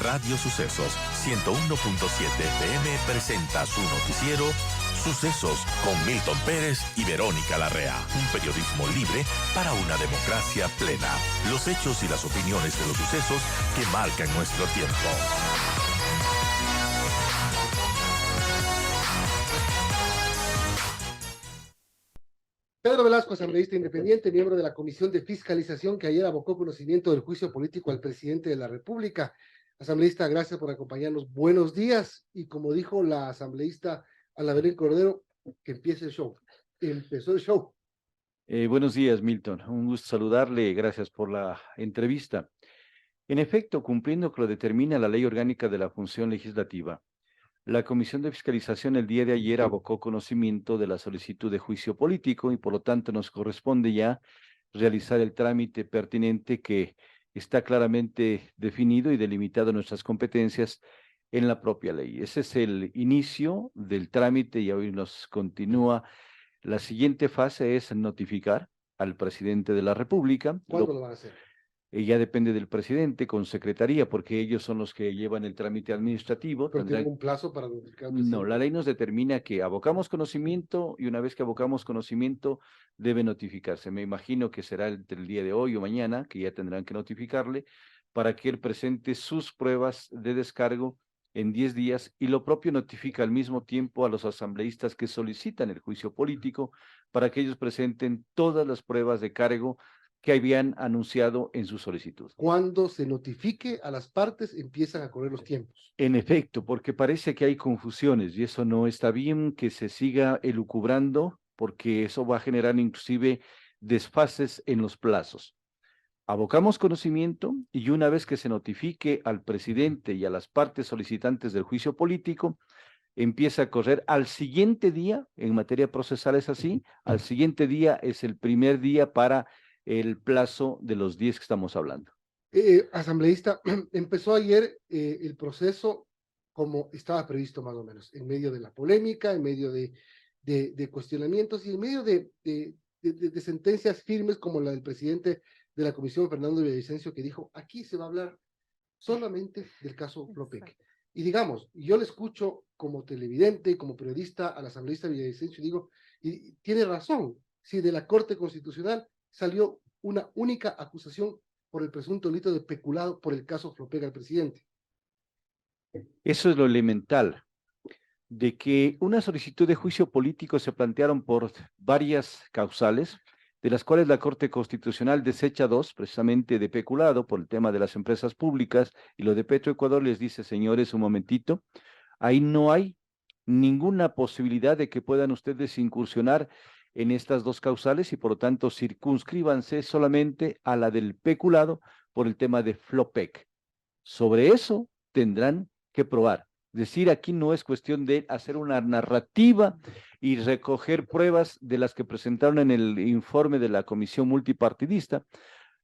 Radio Sucesos 101.7 FM presenta su noticiero Sucesos con Milton Pérez y Verónica Larrea. Un periodismo libre para una democracia plena. Los hechos y las opiniones de los sucesos que marcan nuestro tiempo. Pedro Velasco, asambleísta independiente, miembro de la Comisión de Fiscalización que ayer abocó conocimiento del juicio político al presidente de la República. Asambleísta, gracias por acompañarnos. Buenos días. Y como dijo la asambleísta Ana Belén Cordero, que empiece el show. Empezó el show. Buenos días, Milton. Un gusto saludarle. Gracias por la entrevista. En efecto, cumpliendo con lo que determina la Ley Orgánica de la Función Legislativa, la Comisión de Fiscalización el día de ayer abocó conocimiento de la solicitud de juicio político y por lo tanto nos corresponde ya realizar el trámite pertinente que está claramente definido y delimitado en nuestras competencias en la propia ley. Ese es el inicio del trámite y hoy nos continúa. La siguiente fase es notificar al presidente de la República. ¿Cuándo lo van a hacer? Ya depende del presidente con secretaría, porque ellos son los que llevan el trámite administrativo. ¿Pero tienen un plazo para notificar? No, la ley nos determina que abocamos conocimiento y una vez que abocamos conocimiento debe notificarse. Me imagino que será entre el día de hoy o mañana, que ya tendrán que notificarle para que él presente sus pruebas de descargo en 10 días y lo propio notifica al mismo tiempo a los asambleístas que solicitan el juicio político para que ellos presenten todas las pruebas de cargo que habían anunciado en su solicitud. Cuando se notifique a las partes, empiezan a correr los tiempos. En efecto, porque parece que hay confusiones y eso no está bien que se siga elucubrando, porque eso va a generar inclusive desfases en los plazos. Abocamos conocimiento y una vez que se notifique al presidente y a las partes solicitantes del juicio político, empieza a correr al siguiente día, en materia procesal es así, al siguiente día es el primer día para el plazo de los 10 que estamos hablando. Asambleísta, empezó ayer el proceso como estaba previsto más o menos, en medio de la polémica, en medio de cuestionamientos y en medio de sentencias firmes como la del presidente de la Comisión, Fernando Villavicencio, que dijo, aquí se va a hablar solamente del caso Flopec. Y digamos, yo le escucho como televidente y como periodista al asambleísta Villavicencio y digo, y tiene razón, si de la Corte Constitucional salió una única acusación por el presunto delito de peculado por el caso Flopec al presidente. Eso es lo elemental, de que una solicitud de juicio político se plantearon por varias causales, de las cuales la Corte Constitucional desecha 2, precisamente de peculado por el tema de las empresas públicas, y lo de Petroecuador les dice, señores, un momentito, ahí no hay ninguna posibilidad de que puedan ustedes incursionar en estas 2 causales y por lo tanto circunscríbanse solamente a la del peculado por el tema de Flopec. Sobre eso tendrán que probar. Es decir, aquí no es cuestión de hacer una narrativa y recoger pruebas de las que presentaron en el informe de la comisión multipartidista.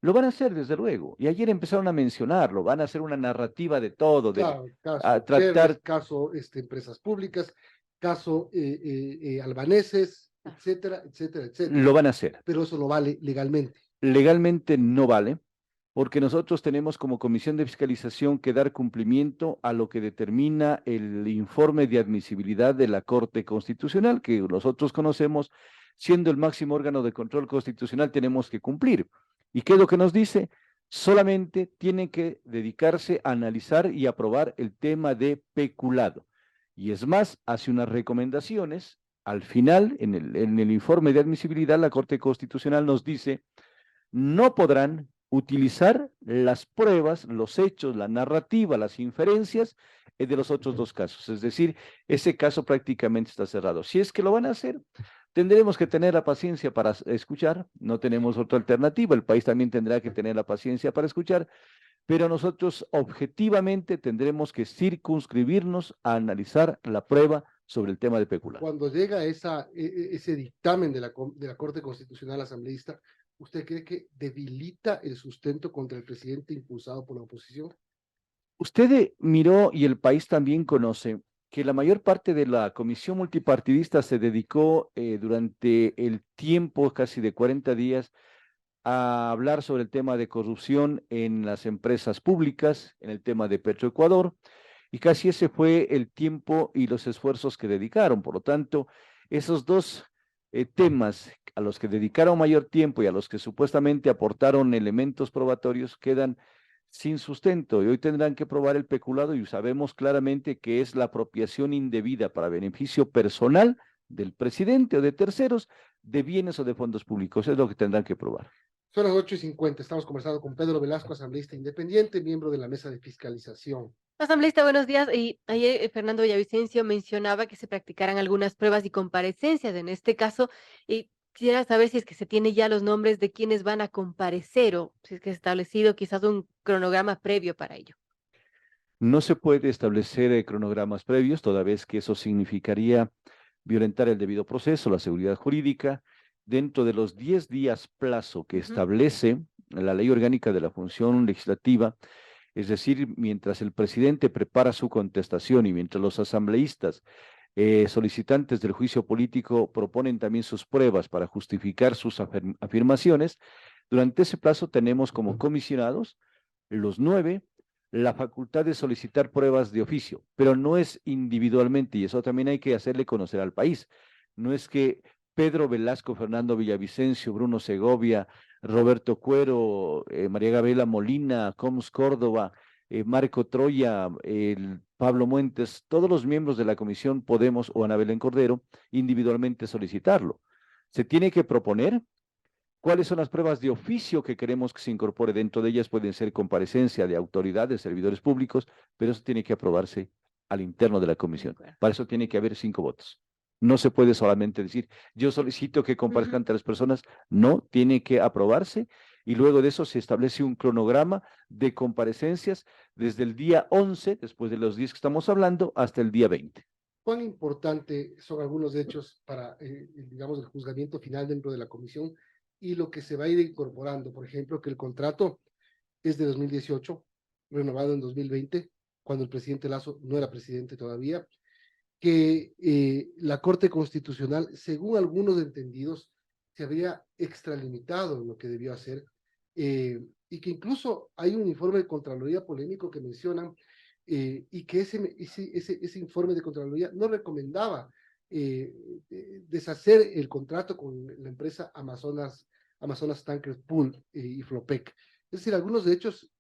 Lo van a hacer, desde luego. Y ayer empezaron a mencionarlo. Van a hacer una narrativa de todo. Claro, caso a tratar... Kermes, caso empresas públicas, caso albaneses, etcétera, etcétera, etcétera. Lo van a hacer. Pero eso no vale legalmente. Legalmente no vale, porque nosotros tenemos como Comisión de Fiscalización que dar cumplimiento a lo que determina el informe de admisibilidad de la Corte Constitucional, que nosotros conocemos, siendo el máximo órgano de control constitucional, tenemos que cumplir. ¿Y qué es lo que nos dice? Solamente tienen que dedicarse a analizar y aprobar el tema de peculado. Y es más, hace unas recomendaciones. Al final, en el informe de admisibilidad, la Corte Constitucional nos dice, no podrán utilizar las pruebas, los hechos, la narrativa, las inferencias de los otros 2 casos. Es decir, ese caso prácticamente está cerrado. Si es que lo van a hacer, tendremos que tener la paciencia para escuchar, no tenemos otra alternativa, el país también tendrá que tener la paciencia para escuchar, pero nosotros objetivamente tendremos que circunscribirnos a analizar la prueba sobre el tema de peculado. Cuando llega ese dictamen de la Corte Constitucional asambleísta, ¿usted cree que debilita el sustento contra el presidente impulsado por la oposición? Usted miró y el país también conoce que la mayor parte de la comisión multipartidista se dedicó durante el tiempo casi de 40 días a hablar sobre el tema de corrupción en las empresas públicas, en el tema de Petroecuador, y casi ese fue el tiempo y los esfuerzos que dedicaron. Por lo tanto, esos dos temas a los que dedicaron mayor tiempo y a los que supuestamente aportaron elementos probatorios quedan sin sustento y hoy tendrán que probar el peculado y sabemos claramente que es la apropiación indebida para beneficio personal del presidente o de terceros de bienes o de fondos públicos. Es lo que tendrán que probar. Son las 8:50. Estamos conversando con Pedro Velasco, asambleísta independiente, miembro de la mesa de fiscalización. Asambleísta, buenos días. Y ayer Fernando Villavicencio mencionaba que se practicaran algunas pruebas y comparecencias en este caso, y quisiera saber si es que se tiene ya los nombres de quienes van a comparecer o si es que se ha establecido quizás un cronograma previo para ello. No se puede establecer cronogramas previos, toda vez que eso significaría violentar el debido proceso, la seguridad jurídica, dentro de los 10 días plazo que establece la Ley Orgánica de la Función Legislativa, es decir, mientras el presidente prepara su contestación y mientras los asambleístas solicitantes del juicio político proponen también sus pruebas para justificar sus afirmaciones, durante ese plazo tenemos como comisionados los 9 la facultad de solicitar pruebas de oficio, pero no es individualmente, y eso también hay que hacerle conocer al país. No es que Pedro Velasco, Fernando Villavicencio, Bruno Segovia, Roberto Cuero, María Gabriela Molina, Comus Córdoba, Marco Troya, Pablo Muentes, todos los miembros de la comisión Podemos o Ana Belén Cordero, individualmente solicitarlo. Se tiene que proponer. ¿Cuáles son las pruebas de oficio que queremos que se incorpore? Dentro de ellas pueden ser comparecencia de autoridades, servidores públicos, pero eso tiene que aprobarse al interno de la comisión. Para eso tiene que haber 5 votos. No se puede solamente decir, yo solicito que comparezcan 3 personas. No, tiene que aprobarse y luego de eso se establece un cronograma de comparecencias desde el día 11, después de los días que estamos hablando, hasta el día 20. ¿Cuán importante son algunos hechos para, digamos, el juzgamiento final dentro de la comisión y lo que se va a ir incorporando? Por ejemplo, que el contrato es de 2018, renovado en 2020, cuando el presidente Lasso no era presidente todavía, que la Corte Constitucional, según algunos entendidos, se habría extralimitado en lo que debió hacer, y que incluso hay un informe de Contraloría polémico que mencionan, y que ese informe de Contraloría no recomendaba deshacer el contrato con la empresa Amazonas Tankers Pool y Flopec. Es decir, algunos hechos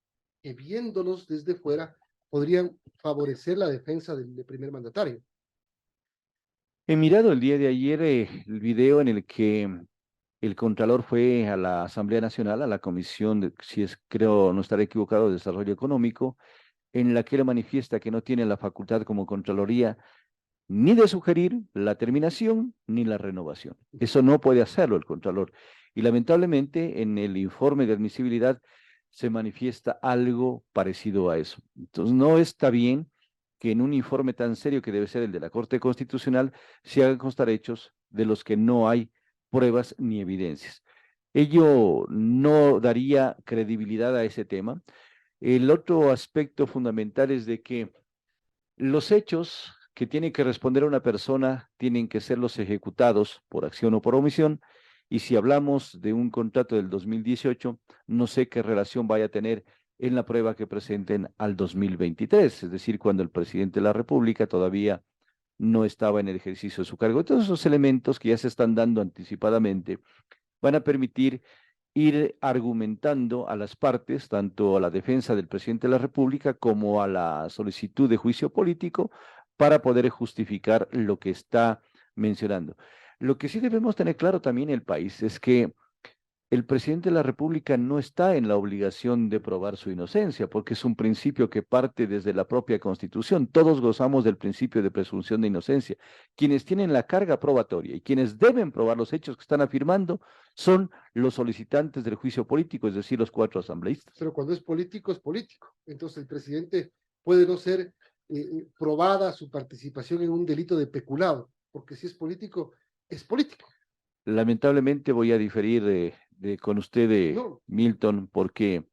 que viéndolos desde fuera podrían favorecer la defensa del primer mandatario. He mirado el día de ayer el video en el que el Contralor fue a la Asamblea Nacional, a la Comisión, creo no estaré equivocado, de Desarrollo Económico, en la que él manifiesta que no tiene la facultad como Contraloría ni de sugerir la terminación ni la renovación. Eso no puede hacerlo el Contralor. Y lamentablemente en el informe de admisibilidad se manifiesta algo parecido a eso. Entonces no está bien que en un informe tan serio que debe ser el de la Corte Constitucional se hagan constar hechos de los que no hay pruebas ni evidencias. Ello no daría credibilidad a ese tema. El otro aspecto fundamental es de que los hechos que tiene que responder una persona tienen que ser los ejecutados por acción o por omisión, y si hablamos de un contrato del 2018, no sé qué relación vaya a tener en la prueba que presenten al 2023, es decir, cuando el presidente de la República todavía no estaba en el ejercicio de su cargo. Todos esos elementos que ya se están dando anticipadamente van a permitir ir argumentando a las partes, tanto a la defensa del presidente de la República como a la solicitud de juicio político, para poder justificar lo que está mencionando. Lo que sí debemos tener claro también el país es que el presidente de la República no está en la obligación de probar su inocencia, porque es un principio que parte desde la propia Constitución. Todos gozamos del principio de presunción de inocencia. Quienes tienen la carga probatoria y quienes deben probar los hechos que están afirmando son los solicitantes del juicio político, es decir, los 4 asambleístas. Pero cuando es político, es político. Entonces el presidente puede no ser probada su participación en un delito de peculado, porque si es político, es político. Lamentablemente voy a diferir con usted, No. Milton, porque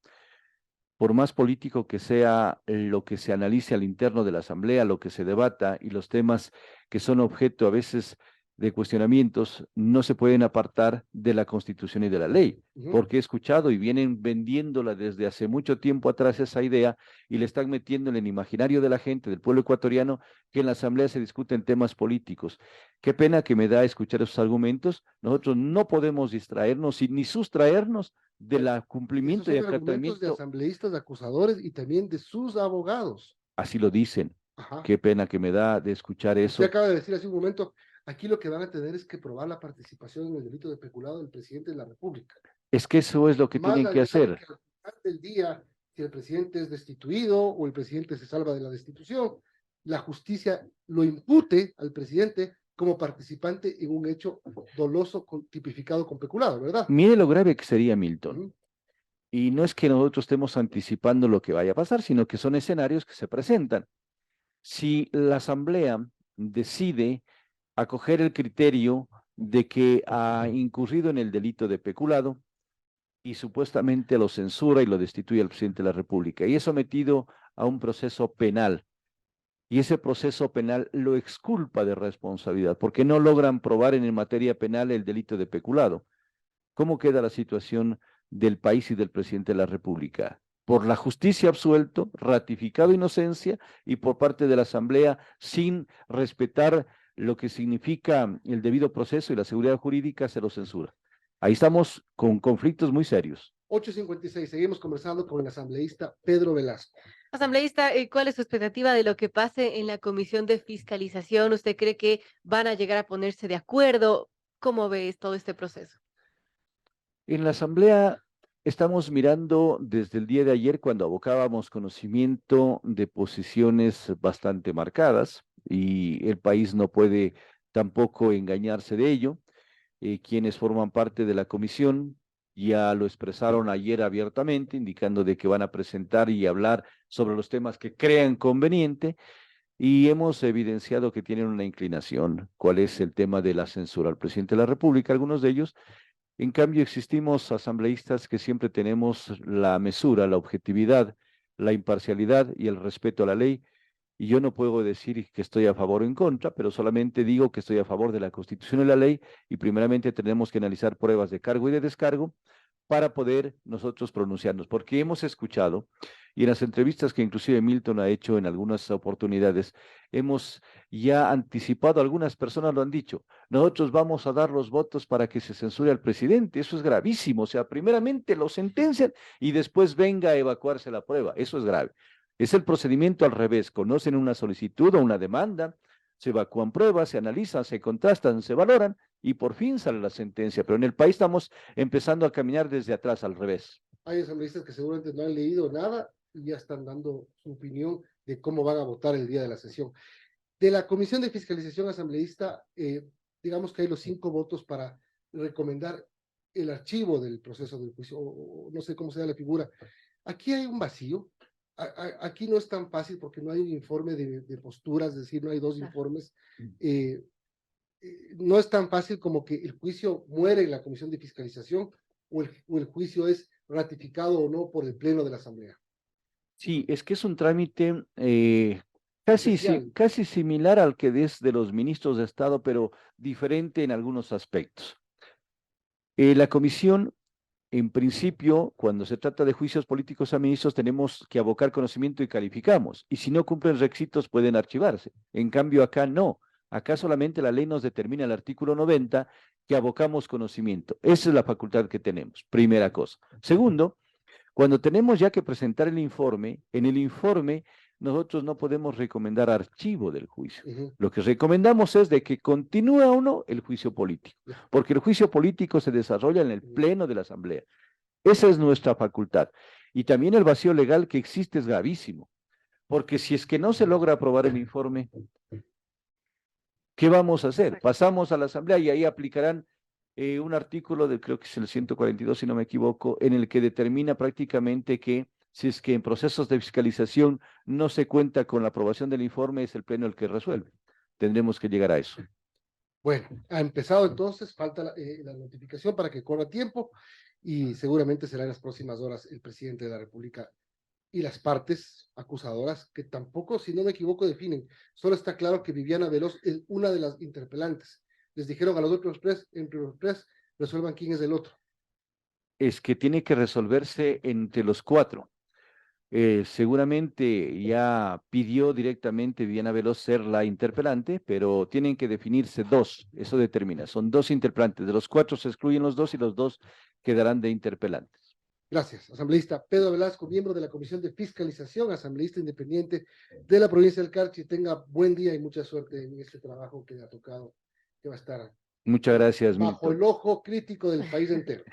por más político que sea lo que se analice al interno de la Asamblea, lo que se debata y los temas que son objeto a veces de cuestionamientos no se pueden apartar de la Constitución y de la ley, porque he escuchado y vienen vendiéndola desde hace mucho tiempo atrás esa idea y le están metiendo en el imaginario de la gente, del pueblo ecuatoriano, que en la Asamblea se discuten temas políticos. Qué pena que me da escuchar esos argumentos. Nosotros no podemos distraernos y ni sustraernos del Esos cumplimiento y son argumentos de acatamiento. asambleístas acusadores y también de sus abogados. Así lo dicen. Ajá. Qué pena que me da de escuchar Usted eso. acaba de decir hace un momento, aquí lo que van a tener es que probar la participación en el delito de peculado del presidente de la República. Es que eso es lo que Más tienen que allá de hacer. que al final del día, si el presidente es destituido o el presidente se salva de la destitución, la justicia lo impute al presidente como participante en un hecho doloso tipificado con peculado, ¿verdad? Mire lo grave que sería, Milton. Ujú. Y no es que nosotros estemos anticipando lo que vaya a pasar, sino que son escenarios que se presentan. Si la Asamblea decide acoger el criterio de que ha incurrido en el delito de peculado y supuestamente lo censura y lo destituye al presidente de la República y es sometido a un proceso penal, y ese proceso penal lo exculpa de responsabilidad porque no logran probar en materia penal el delito de peculado, ¿cómo queda la situación del país y del presidente de la República? Por la justicia absuelto, ratificado inocencia, y por parte de la Asamblea sin respetar lo que significa el debido proceso y la seguridad jurídica, se lo censura. Ahí estamos con conflictos muy serios. 8:56, seguimos conversando con el asambleísta Pedro Velasco. Asambleísta, ¿cuál es su expectativa de lo que pase en la comisión de fiscalización? ¿Usted cree que van a llegar a ponerse de acuerdo? ¿Cómo ves todo este proceso? En la Asamblea estamos mirando desde el día de ayer, cuando abocábamos conocimiento de posiciones bastante marcadas, y el país no puede tampoco engañarse de ello. Quienes forman parte de la comisión ya lo expresaron ayer abiertamente, indicando de que van a presentar y hablar sobre los temas que crean conveniente, y hemos evidenciado que tienen una inclinación. ¿Cuál es el tema de la censura al presidente de la República? Algunos de ellos. En cambio, existimos asambleístas que siempre tenemos la mesura, la objetividad, la imparcialidad y el respeto a la ley. Y yo no puedo decir que estoy a favor o en contra, pero solamente digo que estoy a favor de la Constitución y la ley, y primeramente tenemos que analizar pruebas de cargo y de descargo para poder nosotros pronunciarnos, porque hemos escuchado, y en las entrevistas que inclusive Milton ha hecho en algunas oportunidades, hemos ya anticipado, algunas personas lo han dicho: nosotros vamos a dar los votos para que se censure al presidente. Eso es gravísimo. O sea, primeramente lo sentencian y después venga a evacuarse la prueba. Eso es grave. Es el procedimiento al revés: conocen una solicitud o una demanda, se evacúan pruebas, se analizan, se contrastan, se valoran y por fin sale la sentencia. Pero en el país estamos empezando a caminar desde atrás, al revés. Hay asambleístas que seguramente no han leído nada y ya están dando su opinión de cómo van a votar el día de la sesión. De la Comisión de Fiscalización Asambleísta, digamos que hay los 5 votos para recomendar el archivo del proceso del juicio, o no sé cómo sea la figura. Aquí hay un vacío. Aquí no es tan fácil porque no hay un informe de posturas, es decir, no hay 2 informes. No es tan fácil como que el juicio muere en la Comisión de Fiscalización o el juicio es ratificado o no por el Pleno de la Asamblea. Sí, es que es un trámite casi similar al que es de los ministros de Estado, pero diferente en algunos aspectos. La comisión, en principio, cuando se trata de juicios políticos a ministros, tenemos que abocar conocimiento y calificamos, y si no cumplen requisitos pueden archivarse. En cambio, acá no. Acá solamente la ley nos determina, el artículo 90, que abocamos conocimiento. Esa es la facultad que tenemos, primera cosa. Segundo, cuando tenemos ya que presentar el informe, en el informe nosotros no podemos recomendar archivo del juicio. Lo que recomendamos es de que continúe o no el juicio político, porque el juicio político se desarrolla en el Pleno de la Asamblea. Esa es nuestra facultad. Y también el vacío legal que existe es gravísimo, porque si es que no se logra aprobar el informe, ¿qué vamos a hacer? Pasamos a la Asamblea y ahí aplicarán un artículo creo que es el 142, si no me equivoco, en el que determina prácticamente que si es que en procesos de fiscalización no se cuenta con la aprobación del informe, es el Pleno el que resuelve. Tendremos que llegar a eso. Bueno, ha empezado entonces, falta la notificación para que corra tiempo y seguramente será en las próximas horas el presidente de la República y las partes acusadoras, que tampoco, si no me equivoco, definen. Solo está claro que Viviana Veloz es una de las interpelantes, les dijeron a los otros tres, entre los tres, resuelvan quién es el otro. Es que tiene que resolverse entre los cuatro. Seguramente ya pidió directamente Viviana Veloz ser la interpelante, pero tienen que definirse dos, eso determina, son dos interpelantes, de los cuatro se excluyen los dos y los dos quedarán de interpelantes. Gracias, asambleísta Pedro Velasco, miembro de la Comisión de Fiscalización, asambleísta independiente de la provincia del Carchi. Tenga buen día y mucha suerte en este trabajo que le ha tocado, que va a estar Muchas gracias, bajo Milton. el ojo crítico del país entero.